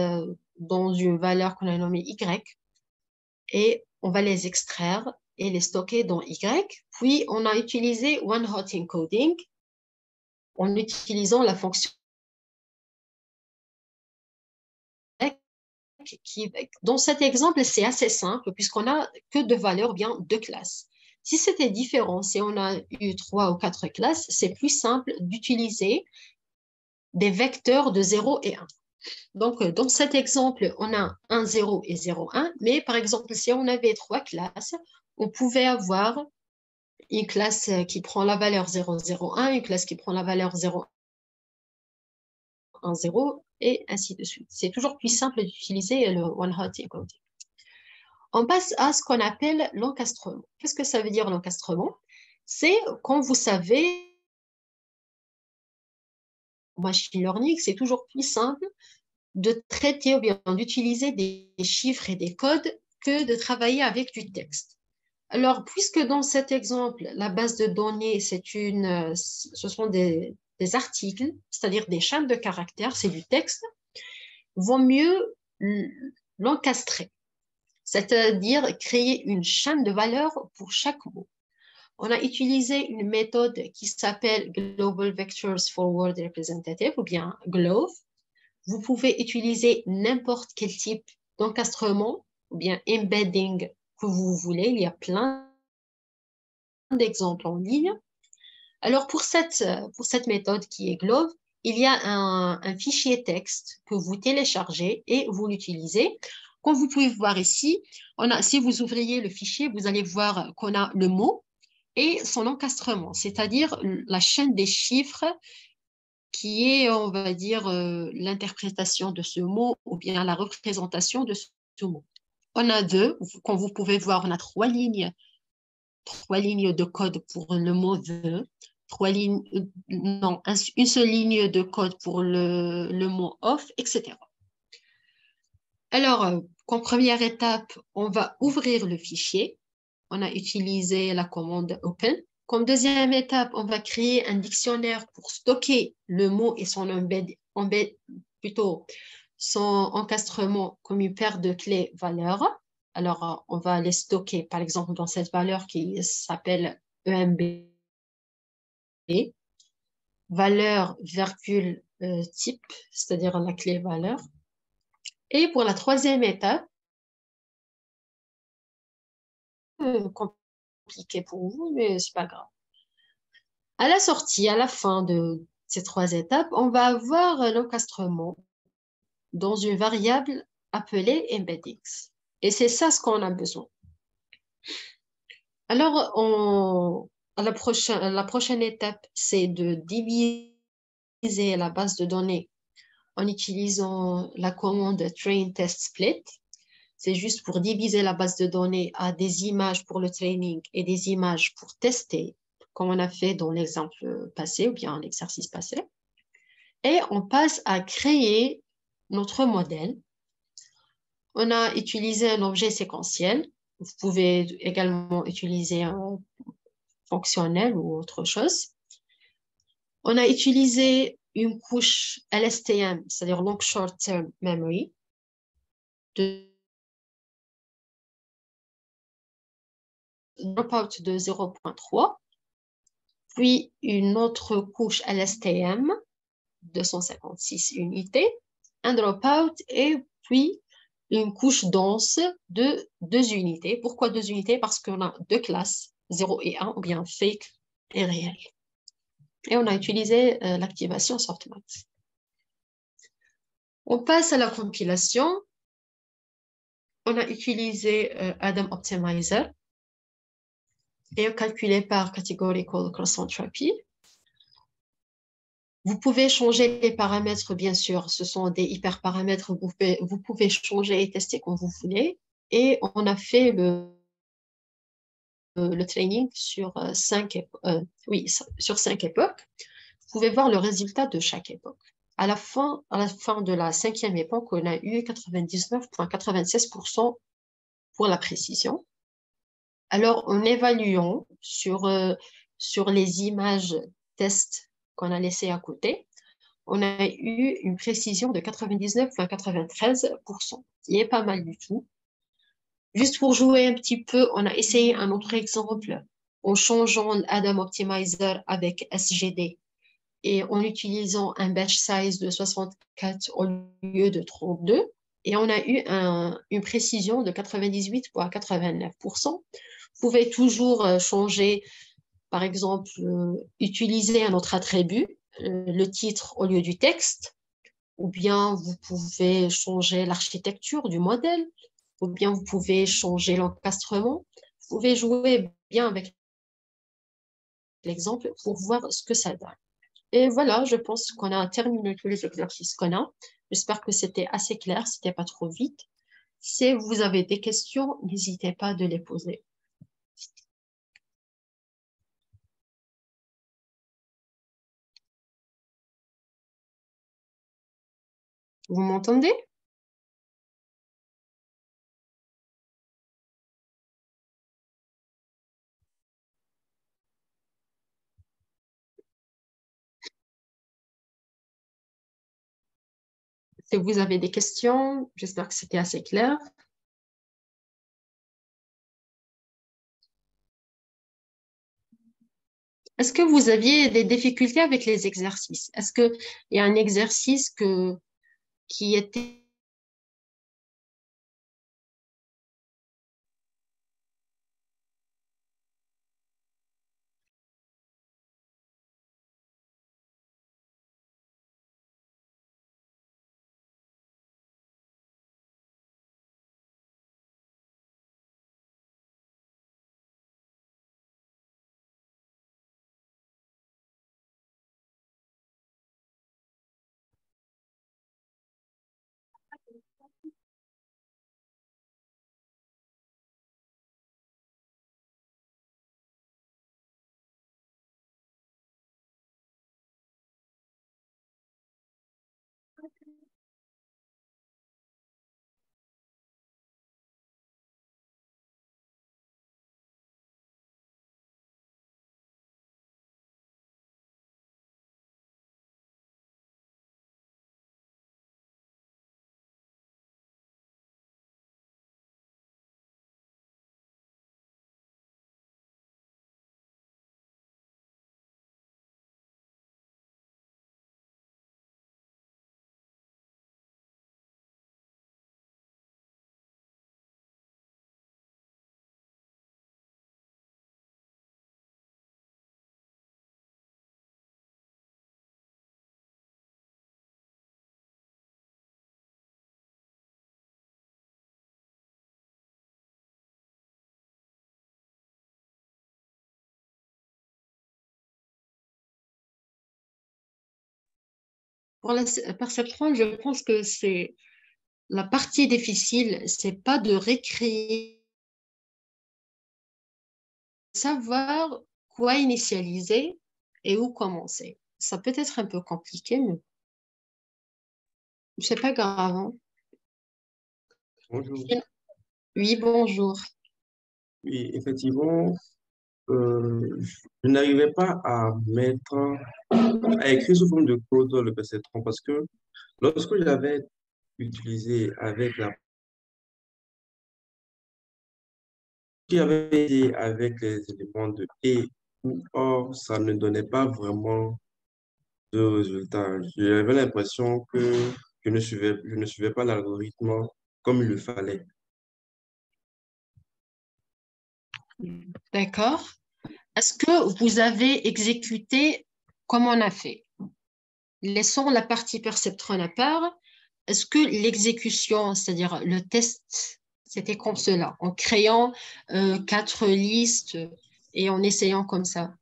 dans une valeur qu'on a nommée Y et on va les extraire et les stocker dans Y. Puis, on a utilisé one-hot encoding en utilisant la fonction qui, dans cet exemple, c'est assez simple puisqu'on n'a que 2 valeurs, bien 2 classes. Si c'était différent, si on a eu 3 ou 4 classes, c'est plus simple d'utiliser des vecteurs de 0 et 1. Donc, dans cet exemple, on a 1, 0 et 0, 1. Mais par exemple, si on avait 3 classes, on pouvait avoir une classe qui prend la valeur 0, 0, 1, une classe qui prend la valeur 0, 1, 0, et ainsi de suite. C'est toujours plus simple d'utiliser le one-hot encoding. On passe à ce qu'on appelle l'encastrement. Qu'est-ce que ça veut dire l'encastrement? C'est quand vous savez, en machine learning, c'est toujours plus simple de traiter ou bien d'utiliser des chiffres et des codes que de travailler avec du texte. Alors, puisque dans cet exemple, la base de données, ce sont des articles, c'est-à-dire des chaînes de caractères, c'est du texte, vaut mieux l'encastrer, c'est-à-dire créer une chaîne de valeurs pour chaque mot. On a utilisé une méthode qui s'appelle Global Vectors for Word Representative, ou bien GLOVE. Vous pouvez utiliser n'importe quel type d'encastrement ou bien embedding que vous voulez. Il y a plein d'exemples en ligne. Alors, pour cette méthode qui est GLOVE, il y a un fichier texte que vous téléchargez et vous l'utilisez. Comme vous pouvez voir ici, si vous ouvriez le fichier, vous allez voir qu'on a le mot et son encastrement, c'est-à-dire la chaîne des chiffres qui est, on va dire, l'interprétation de ce mot ou bien la représentation de ce mot. On a comme vous pouvez voir, on a trois lignes de code pour le mot the, une seule ligne de code pour le mot off, etc. Alors, comme première étape, on va ouvrir le fichier. On a utilisé la commande open. Comme deuxième étape, on va créer un dictionnaire pour stocker le mot et son son encastrement comme une paire de clés valeurs. Alors, on va les stocker, par exemple, dans cette valeur qui s'appelle EMB, valeur, virgule, type, c'est-à-dire la clé valeur. Et pour la troisième étape, compliqué pour vous, mais c'est pas grave. À la sortie, à la fin de ces trois étapes, on va avoir l'encastrement dans une variable appelée embeddings. Et c'est ça ce qu'on a besoin. Alors, la prochaine étape, c'est de diviser la base de données en utilisant la commande train test split. C'est juste pour diviser la base de données à des images pour le training et des images pour tester, comme on a fait dans l'exemple passé ou bien l'exercice passé. Et on passe à créer notre modèle. On a utilisé un objet séquentiel. Vous pouvez également utiliser un fonctionnel ou autre chose. On a utilisé une couche LSTM, c'est-à-dire Long Short Term Memory, de dropout de 0.3, puis une autre couche LSTM, 256 unités, un dropout et puis une couche dense de 2 unités. Pourquoi 2 unités? Parce qu'on a deux classes, 0 et 1, ou bien fake et réel. Et on a utilisé l'activation softmax. On passe à la compilation. On a utilisé Adam Optimizer et calculé par Categorical Cross Entropy. Vous pouvez changer les paramètres, bien sûr. Ce sont des hyperparamètres. Vous pouvez changer et tester comme vous voulez. Et on a fait le training sur 5 époques. Vous pouvez voir le résultat de chaque époque. À la fin de la 5e époque, on a eu 99,96% pour la précision. Alors, en évaluant sur les images tests qu'on a laissées à côté, on a eu une précision de 99,93%, qui est pas mal du tout. Juste pour jouer un petit peu, on a essayé un autre exemple en changeant Adam Optimizer avec SGD et en utilisant un batch size de 64 au lieu de 32. Et on a eu une précision de 98,89%. Vous pouvez toujours changer, par exemple, utiliser un autre attribut, le titre au lieu du texte, ou bien vous pouvez changer l'architecture du modèle, ou bien vous pouvez changer l'encastrement. Vous pouvez jouer bien avec l'exemple pour voir ce que ça donne. Et voilà, je pense qu'on a terminé tous les exercices qu'on a. J'espère que c'était assez clair, c'était pas trop vite. Si vous avez des questions, n'hésitez pas de les poser. Vous m'entendez? Si vous avez des questions, j'espère que c'était assez clair. Est-ce que vous aviez des difficultés avec les exercices? Est-ce qu'il y a un exercice qui était... Pour la perception, je pense que c'est la partie difficile, c'est pas de récréer, savoir quoi initialiser et où commencer. Ça peut être un peu compliqué, mais c'est pas grave, hein. Bonjour. Oui, bonjour. Oui, effectivement, je n'arrivais pas à à écrire sous forme de code le perceptron parce que lorsque j'avais utilisé avec qui avait été avec les éléments de et ou or, ça ne donnait pas vraiment de résultat. J'avais l'impression que je ne suivais pas l'algorithme comme il le fallait. D'accord. Est-ce que vous avez exécuté comme on a fait? Laissons la partie perceptron à part. Est-ce que l'exécution, c'est-à-dire le test, c'était comme cela, en créant 4 listes et en essayant comme ça?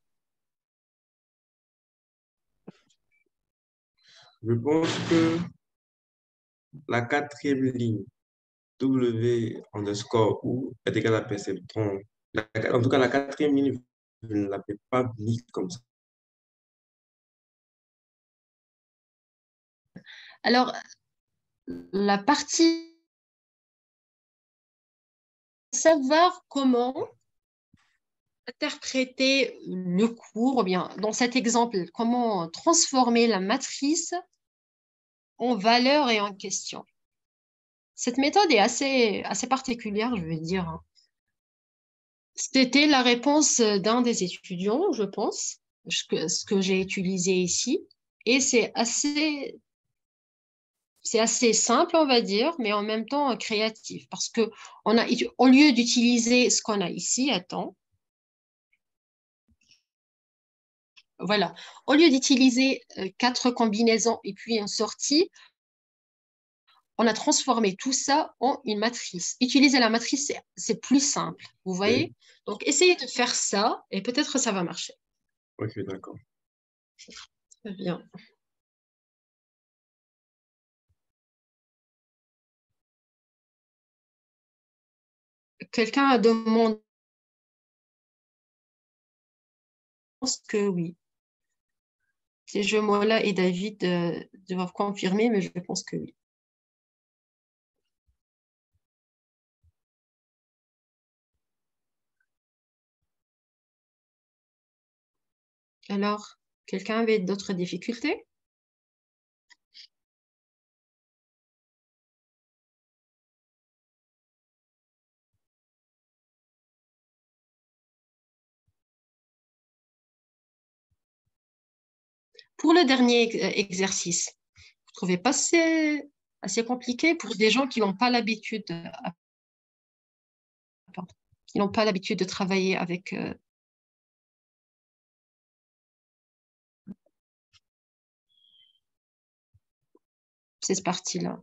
Je pense que la quatrième ligne W underscore ou est égal à perceptron. En tout cas, la quatrième ligne, je ne l'avais pas mise comme ça. Alors, la partie savoir comment interpréter le cours, ou bien dans cet exemple, comment transformer la matrice en valeur et en question. Cette méthode est assez particulière, je veux dire, hein. C'était la réponse d'un des étudiants, je pense, ce que j'ai utilisé ici. Et c'est assez simple, on va dire, mais en même temps créatif. Parce que au lieu d'utiliser ce qu'on a ici, attends, voilà, au lieu d'utiliser 4 combinaisons et puis une sortie, on a transformé tout ça en une matrice. Utiliser la matrice, c'est plus simple, vous Oui, voyez? Donc, essayez de faire ça et peut-être ça va marcher. ok, d'accord. Très bien. Quelqu'un a demandé, je pense que oui. C'est Mola et David doivent confirmer, mais je pense que oui. Alors, quelqu'un avait d'autres difficultés? Pour le dernier exercice, vous ne trouvez pas assez compliqué pour des gens qui n'ont pas l'habitude qui n'ont pas l'habitude de travailler avec ces parties-là?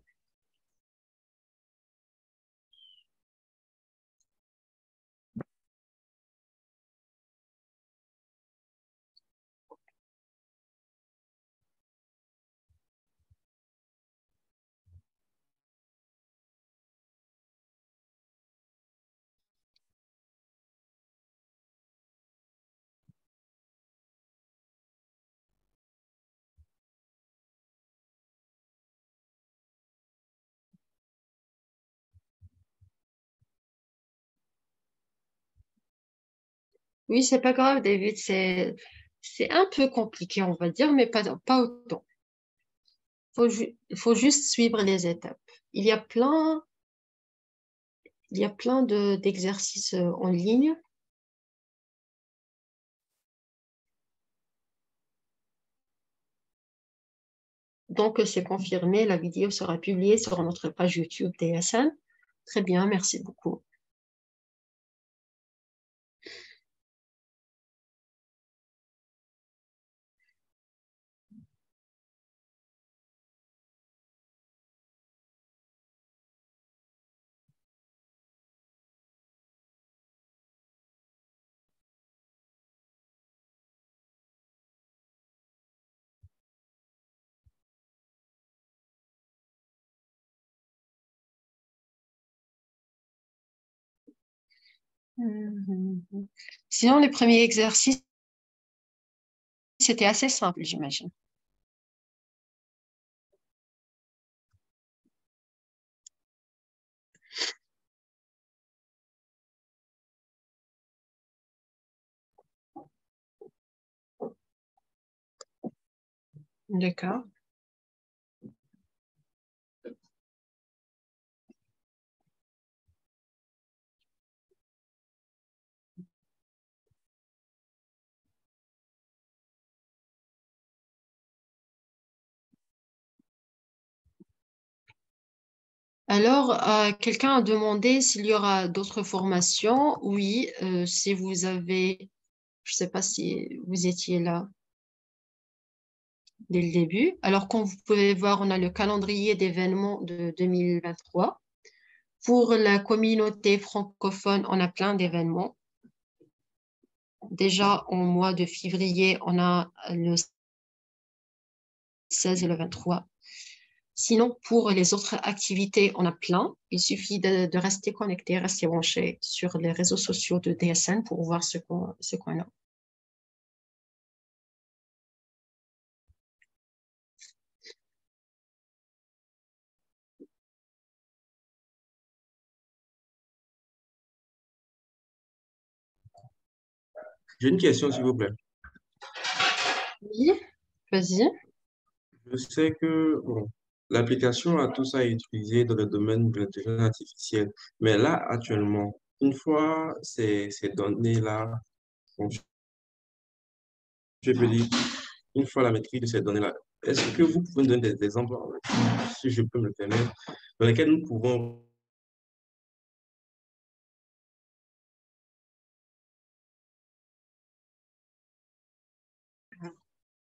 Oui, c'est pas grave, David, c'est un peu compliqué, on va dire, mais pas autant. Il faut juste suivre les étapes. Il y a plein, il y a plein d'exercices en ligne. Donc, c'est confirmé, la vidéo sera publiée sur notre page YouTube DSN. Très bien, merci beaucoup. Mhm. Sinon, les premiers exercices, c'était assez simple, j'imagine. D'accord. Alors, quelqu'un a demandé s'il y aura d'autres formations. Oui, si vous avez, je ne sais pas si vous étiez là dès le début. Alors, comme vous pouvez voir, on a le calendrier d'événements de 2023. Pour la communauté francophone, on a plein d'événements. Déjà, au mois de février, on a le 16 et le 23. Sinon, pour les autres activités, on a plein. Il suffit de rester connecté, rester branché sur les réseaux sociaux de DSN pour voir ce qu'on a. J'ai une question, s'il vous plaît. Oui, vas-y. Je sais que bon, l'application a tout ça à utiliser dans le domaine de l'intelligence artificielle, mais là, actuellement, une fois ces données-là, bon, je peux dire, une fois la maîtrise de ces données-là, est-ce que vous pouvez me donner des exemples, si je peux me le permettre, dans lesquels nous pouvons...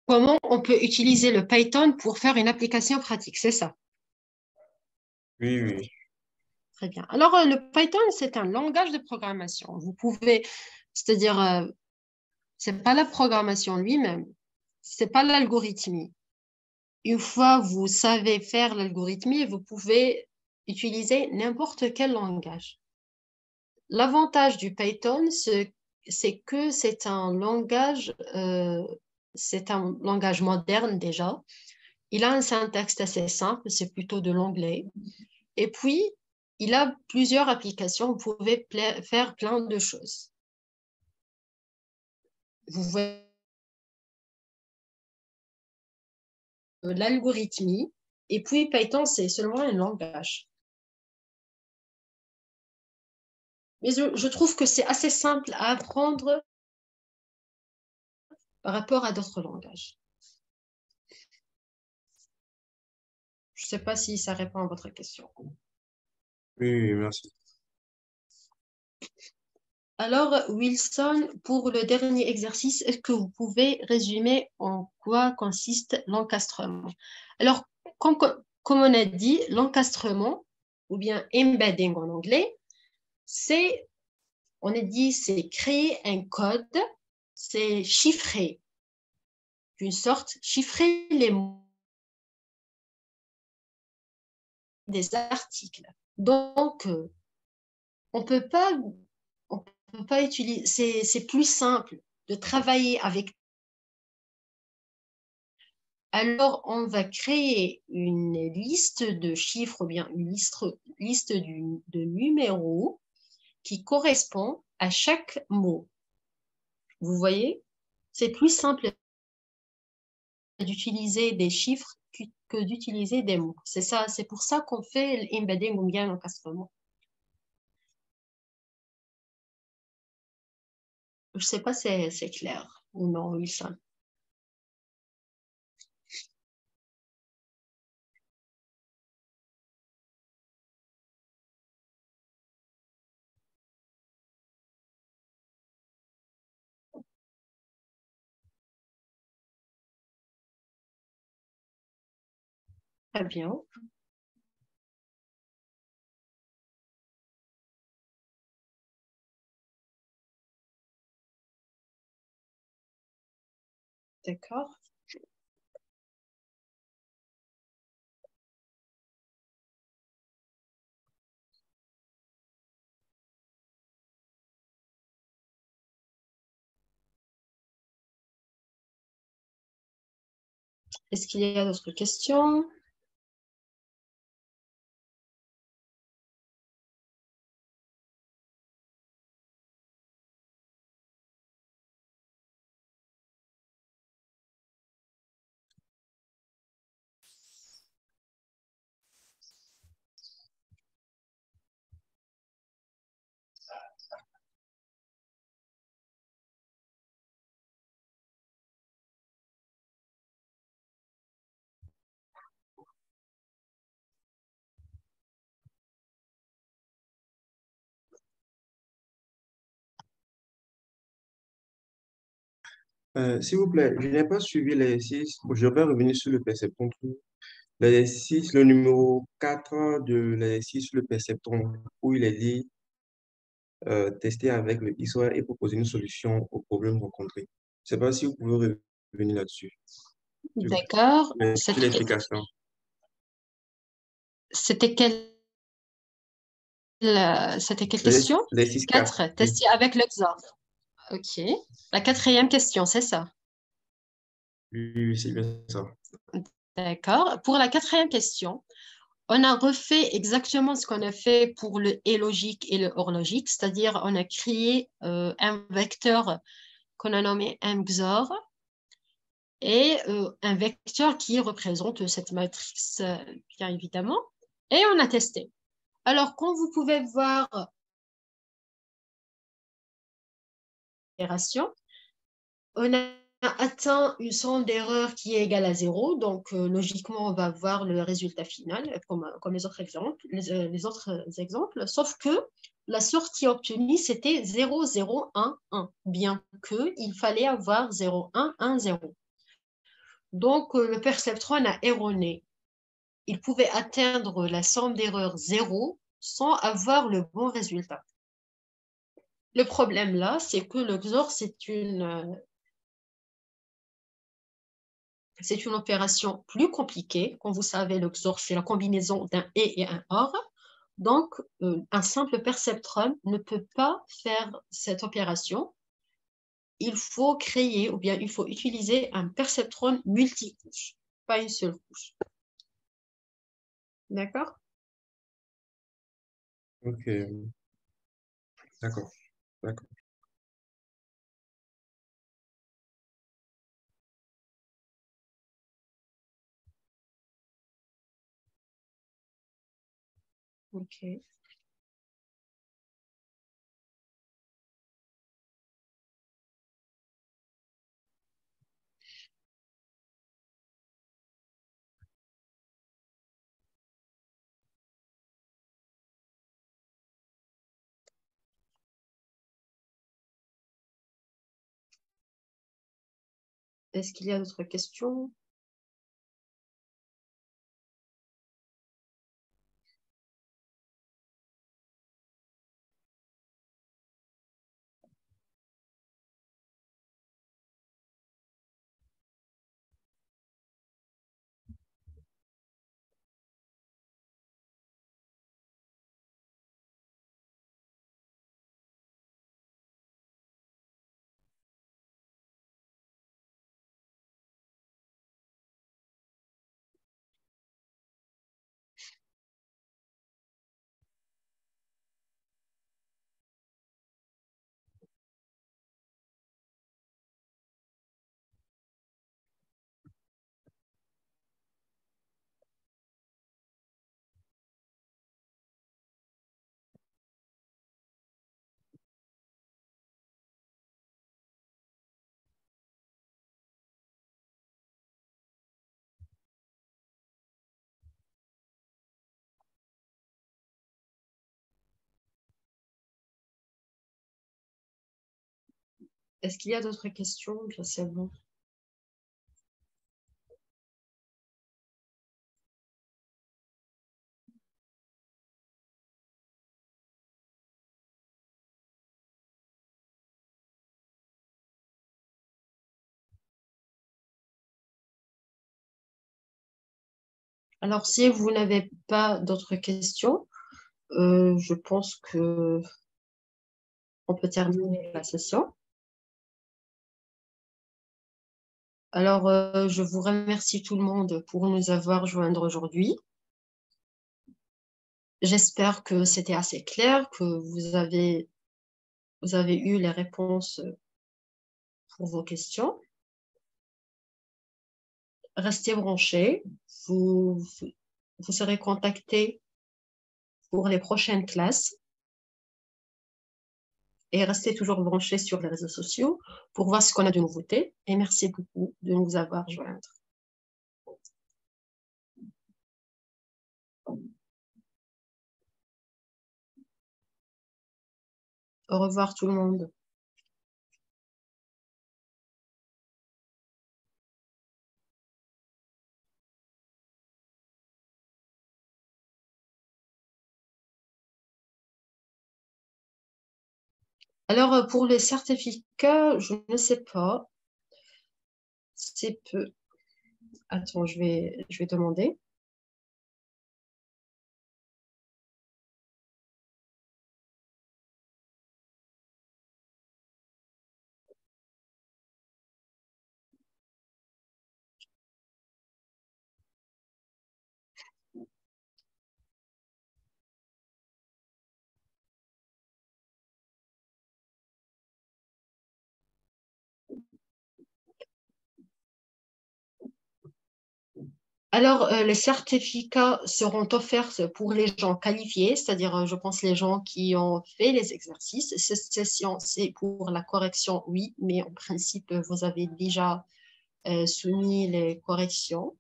Comment on peut utiliser le Python pour faire une application pratique, c'est ça. Oui, oui. Très bien. Alors, le Python, c'est un langage de programmation. Vous pouvez, c'est-à-dire, c'est pas la programmation lui-même, c'est pas l'algorithmie. Une fois vous savez faire l'algorithmie, vous pouvez utiliser n'importe quel langage. L'avantage du Python, c'est que c'est un langage moderne déjà. Il a un syntaxe assez simple, c'est plutôt de l'anglais. Et puis, il a plusieurs applications. Vous pouvez faire plein de choses. Vous voyez l'algorithmie. Et puis, Python, c'est seulement un langage. Mais je trouve que c'est assez simple à apprendre par rapport à d'autres langages. Je ne sais pas si ça répond à votre question. Oui, oui, merci. Alors, Wilson, pour le dernier exercice, est-ce que vous pouvez résumer en quoi consiste l'encastrement? Alors, comme on a dit, l'encastrement, ou bien embedding en anglais, on a dit, c'est créer un code, c'est chiffrer, d'une sorte, chiffrer les mots des articles. Donc, on peut pas utiliser, c'est plus simple de travailler avec. Alors, on va créer une liste de chiffres ou bien une liste de numéros qui correspond à chaque mot. Vous voyez, c'est plus simple d'utiliser des chiffres que d'utiliser des mots. C'est ça, c'est pour ça qu'on fait l'embedding ou bien l'encastrement. Je ne sais pas si c'est clair ou non, Wilson. Très bien. D'accord. Est-ce qu'il y a d'autres questions? S'il vous plaît, je n'ai pas suivi l'exercice. Je vais revenir sur le perceptron. L'exercice, le numéro 4 de l'exercice sur le perceptron, où il est dit tester avec le XOR et proposer une solution au problème rencontré. Je ne sais pas si vous pouvez revenir là-dessus. D'accord. Sur l'explication. C'était quelle question? L'exercice 4. 4. Tester avec l'exor. OK. La quatrième question, c'est ça. Oui, oui, c'est bien ça. D'accord. Pour la quatrième question, on a refait exactement ce qu'on a fait pour le et logique et le hors logique, c'est-à-dire on a créé un vecteur qu'on a nommé mxor et un vecteur qui représente cette matrice, bien évidemment, et on a testé. Alors, comme vous pouvez voir, on a atteint une somme d'erreur qui est égale à 0. Donc, logiquement, on va voir le résultat final, comme les autres exemples, sauf que la sortie obtenue, c'était 0, 0, 1, 1, bien qu'il fallait avoir 0, 1, 1, 0. Donc, le perceptron a erroné. il pouvait atteindre la somme d'erreur 0 sans avoir le bon résultat. Le problème là, c'est que le XOR, c'est une opération plus compliquée. Comme vous savez, le XOR, c'est la combinaison d'un et un OR. Donc, un simple perceptron ne peut pas faire cette opération. Il faut créer ou bien il faut utiliser un perceptron multicouche, pas une seule couche. D'accord? Ok, d'accord, d'accord. Ok. Est-ce qu'il y a d'autres questions? Est-ce qu'il y a d'autres questions? Bien, c'est bon. Alors, si vous n'avez pas d'autres questions, je pense que on peut terminer la session. Alors, je vous remercie tout le monde pour nous avoir joints aujourd'hui. J'espère que c'était assez clair, que vous avez eu les réponses pour vos questions. Restez branchés. Vous serez contactés pour les prochaines classes et restez toujours branchés sur les réseaux sociaux pour voir ce qu'on a de nouveautés. Et merci beaucoup de nous avoir joints. Au revoir tout le monde. Alors, pour les certificats, je ne sais pas. C'est peu. Attends, je vais demander. Alors, les certificats seront offerts pour les gens qualifiés, c'est-à-dire, je pense, les gens qui ont fait les exercices. Cette session, c'est pour la correction, oui, mais en principe, vous avez déjà soumis les corrections.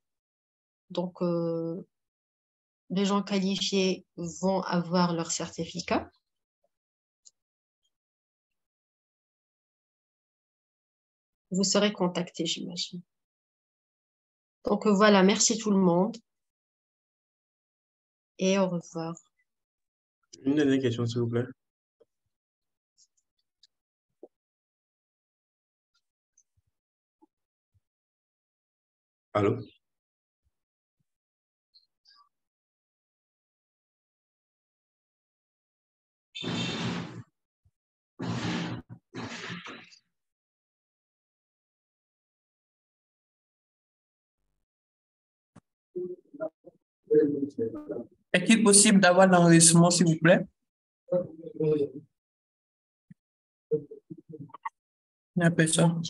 Donc, les gens qualifiés vont avoir leur certificat. Vous serez contactés, j'imagine. Donc, voilà, merci tout le monde. et au revoir. Une dernière question, s'il vous plaît. Allô? Est-il possible d'avoir l'enregistrement, s'il vous plaît? Il n'y a personne.